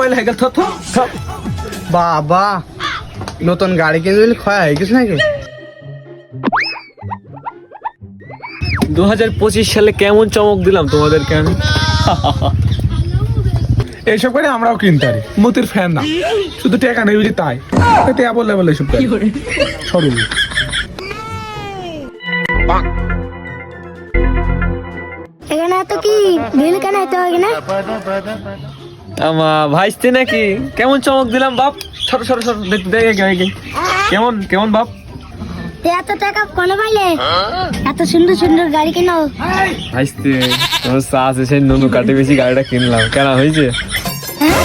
Mobile হয়ে গেল। বাবা নতুন গাড়ি কিনে দিলি ক্ষয় হয়ে গেছে নাকি? 2025 সালে কেমন চমক দিলাম তোমাদেরকে আমি। এইসব করে আমরাও কিনতে পারি, মতির ফ্যান না, শুধু টাকা নেই বুঝি তাই টেকা বললে বলে এইসব সরু। এখানে এত কি বিল কেন এত হয় না? ভাইস্তে নাকি কেমন চমক দিলাম বাপ। সর সর সর দেখে কেমন কেমন বাপ। এত টাকা কোনে পাইলে? এত সুন্দর সুন্দর গাড়ি কেনো? ভাইস্তে তোমার চা আছে সেই নুনু কাটে বেশি গাড়িটা কিনলাম, কেন হয়েছে? হ্যাঁ?